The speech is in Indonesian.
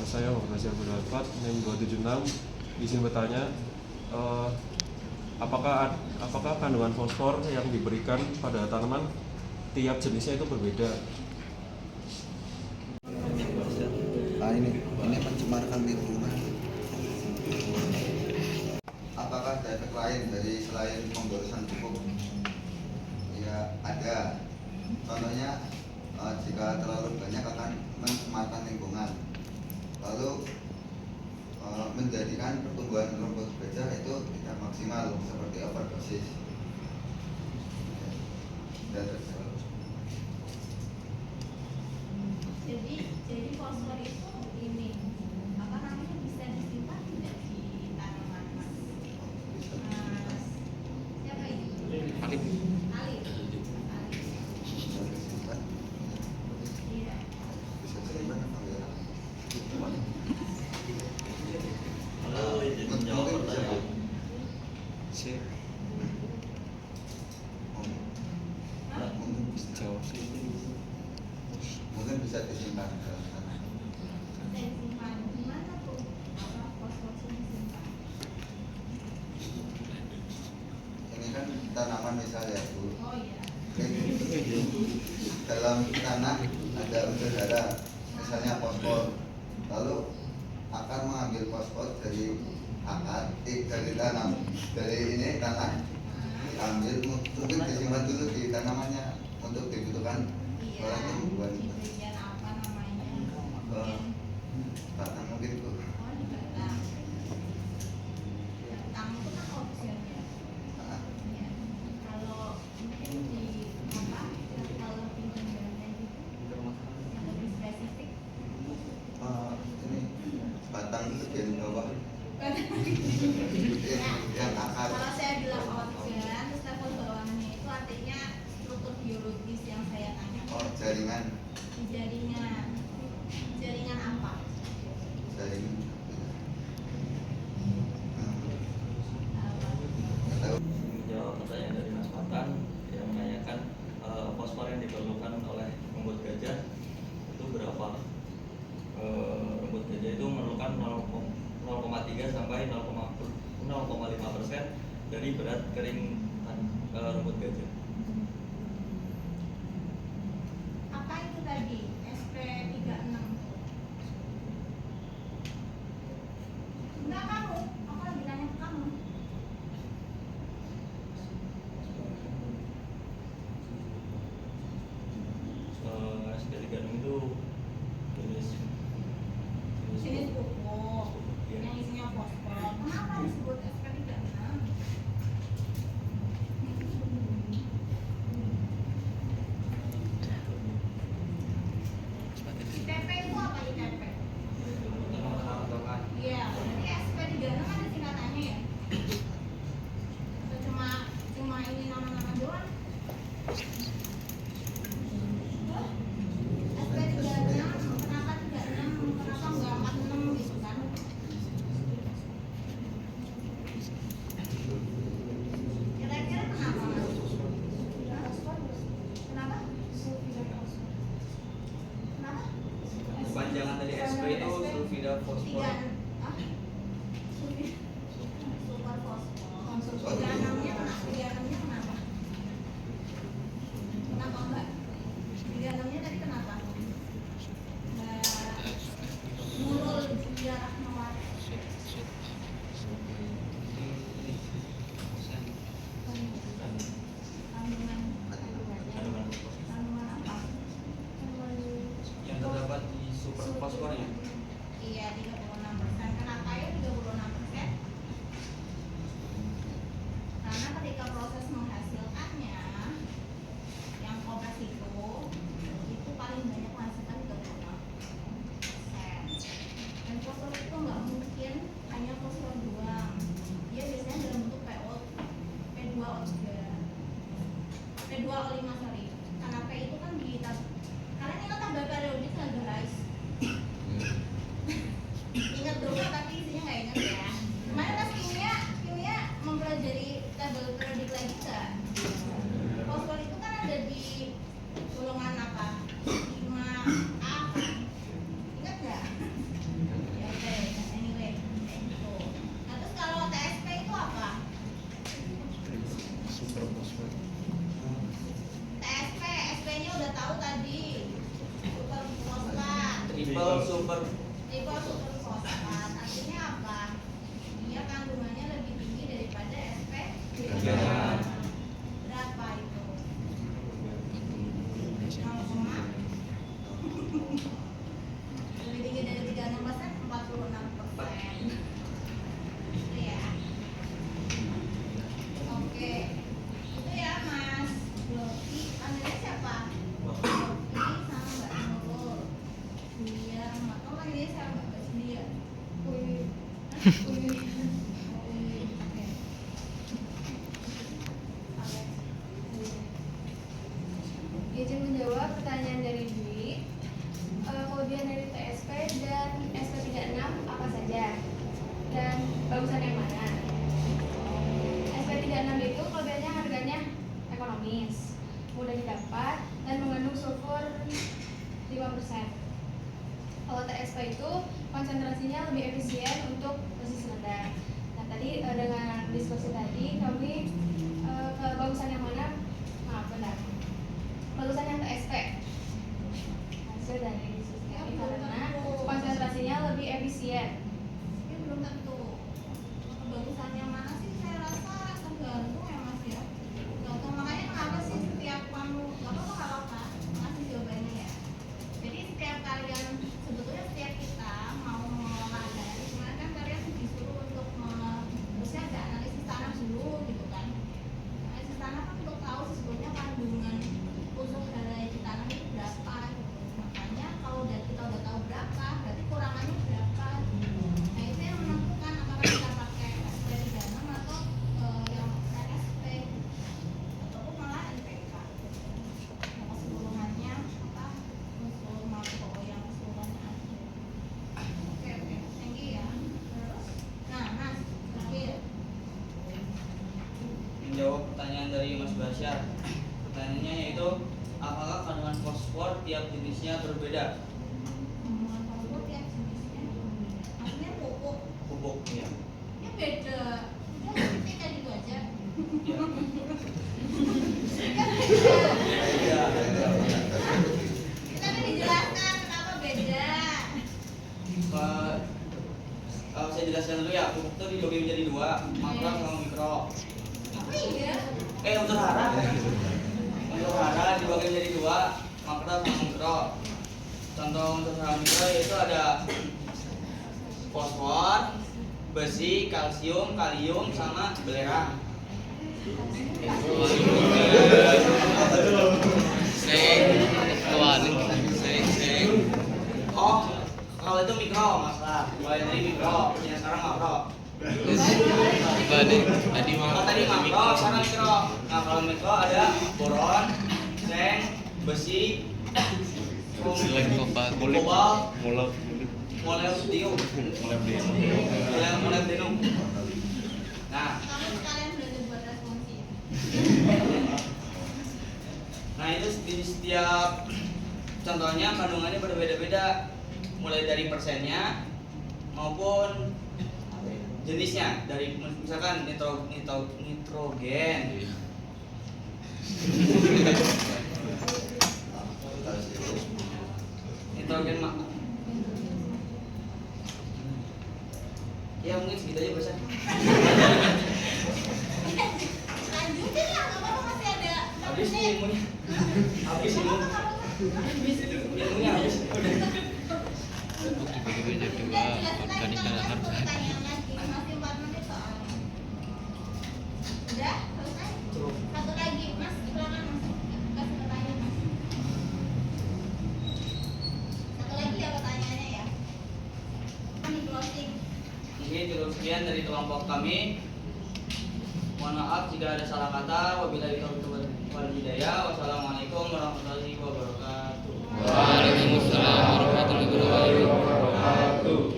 saya Muhammad Nasir Abdul Wafat, NIM 276. Izin bertanya, apakah kandungan fosfor yang diberikan pada tanaman tiap jenisnya itu berbeda? Ini mencemarkan lingkungan. Apakah ada efek lain dari selain pemborosan pupuk? Ya ada. Contohnya jika terlalu banyak akan mencemarkan lingkungan, lalu menjadikan pertumbuhan rumput gajah itu tidak maksimal seperti overdosis. Jadi fosfor itu ini apa namanya bisa disimpan tidak di tanaman mas? Siapa ini? Alif. Iya. Bisa disimpan apa ya? Halo, izin jawab pertanyaan. Mungkin bisa disimpan dalam tanah. Disimpan di mana tuh? Apa fosfor disimpan? Ini kan tanaman misalnya Bu. Oh iya. Dalam tanah ada unsur hara, misalnya fosfor. Lalu akan mengambil fosfor dari akar, dari tanam, dari ini tanah diambil, mungkin disimpan dulu di tanamannya untuk dibutuhkan orang yang membuat Di bagian apa namanya? batang mungkin Bu. Oh di batang. Batang itu kan opsionnya. Iya. Kalau mungkin di apa? Kalau pinggirnya gitu, yang lebih spesifik. Ini batang bagian bawah Ya, yang akar. kalau saya bilang organ, terus level bawahnya itu artinya struktur biologis yang saya tanyakan. Oh, jaringan. Di jaringan apa? Jaringan. Apa? Menjawab pertanyaan dari Mas Fatan yang menanyakan fosfor yang diperlukan oleh rumput gajah itu berapa? Rumput gajah itu memerlukan 0,3 sampai 0,5% dari berat kering rumput gajah. Apa itu tadi? SP36. Enggak kamu, aku lagi nanya ke kamu. SP36 itu Jenis pupuk yang isinya fosfor. Kenapa disebut SP36? ITP itu apa ITP? Iya, berarti SP36 ada singkatannya ya? Atau cuma ini nama-nama doang? SP36, kenapa 36? Kenapa enggak 46 gitu kan? Kira-kira kenapa mas? Kenapa? Kenapa? Kepanjangan dari SP itu sulfida fosfor. Tiga, ah? Super fosfor. 36-nya kenapa? 36-nya kenapa? Kenapa enggak? 36-nya tadi kenapa? Nurul Julia Rahmawati. Kandungan apa? Yang terdapat di super fosfornya. Iya, 36%. Kenapa ya 36%? Karena ketika proses menghasilkannya, yang kompleks itu paling banyak menghasilkan 36%. Dan fosfor itu nggak mungkin hanya fosfor doang. Dia biasanya dalam bentuk PO, P2O3, P2O5 sorry. Karena P itu kan di kalian ingat tabel periodik nggak guys? Ingat dulu tapi isinya nggak ingat ya. Kemarin pas kimia mempelajari tabel periodik lagi nggak? Fosfor itu kan ada di golongan apa? 5A kan? Ingat nggak? Jadi kalau super fosfat artinya apa? Dia kandungannya lebih tinggi daripada SP. Berapa itu? 0, lebih tinggi dari 36%, 46%. Itu ya. Oke. Itu ya Mas Loki. Panggilnya siapa? Loki sama Mbak Nurul. Iya, Mbak. Kamu panggilnya siapa? Mbak Cindy ya? Uy. Uy. Uy. Oke. Izin menjawab pertanyaan dari Dwi. Kelebihan dari TSP dan SP36 apa saja? Dan bagusan yang mana? SP36 itu kelebihannya harganya ekonomis, mudah didapat, dan mengandung sulfur 5%. Kalau TSP itu konsentrasinya lebih efisien untuk dosis rendah. Nah tadi dengan diskusi tadi kami ke bagusan yang mana? Maaf benar. Bagusan yang TSP. Hasil dari diskusi kami karena konsentrasinya lebih efisien. Ini belum tentu. Bagusan yang mana sih? Saya rasa tergantung ya Mas ya. Tergantung, makanya kenapa sih setiap kamu nggak apa-apa ngasih jawabannya ya. Jadi setiap kalian sebetulnya setiap kita mau mengolah dari kemarin kan kalian disuruh untuk harusnya ada analisis tanah dulu gitu kan. Analisis tanah kan untuk tahu sebetulnya kandungan unsur hara di tanah itu berapa gitu. Makanya kalau kita udah tahu berapa, berarti kurangannya berapa. Nah itu yang menentukan apakah kita pakai SP36 atau yang TSP ataupun malah NPK. Yang keseluruhannya apa unsur makro yang keseluruhannya ada. Oke, thank you ya. Terus, nah Mas, terakhir. Menjawab pertanyaan dari Mas Basyar. Pertanyaannya yaitu apakah kandungan fosfor tiap jenisnya berbeda? Kandungan fosfor tiap jenisnya maksudnya pupuk Pupuk ya. ya beda. Udah kita gitu aja. Ya. Kan beda. Beda. Kita kan dijelaskan kenapa beda. Kalau saya jelaskan dulu ya, pupuk itu dibagi menjadi dua, makro sama mikro. Oh iya. Unsur hara. Unsur hara dibagi menjadi dua, makro sama mikro. Contoh unsur hara mikro yaitu ada fosfor, besi, kalsium, kalium, sama belerang. Seng. Oh, kalau itu mikro masalah. Mulai dari mikro, yang sekarang makro. Oh tadi makro, sekarang mikro. Nah kalau mikro ada boron, seng, besi, kobalt, molybdenum. Nah, Kamu sekalian belajar buat responsi ya. nah itu di setiap contohnya kandungannya berbeda-beda, mulai dari persennya maupun jenisnya. Dari misalkan nitrogen, nitrogen ya mungkin segitu aja bisa. Lanjutin lah, nggak apa-apa masih ada. Habis nih ilmunya. Habis ilmu. Ilmunya habis. Udah. Udah jelasin lagi nggak ada pertanyaan lagi. Masih 4 menit soalnya. Udah selesai. Satu lagi Mas, silakan Mas. Kasih pertanyaan Mas. Satu lagi ya pertanyaannya ya. Kami closing. Ini cukup sekian dari kelompok kami. Mohon maaf jika ada salah kata. Wabillahi taufiq wal hidayah. Wassalamualaikum warahmatullahi wabarakatuh. Waalaikumsalam warahmatullahi wabarakatuh.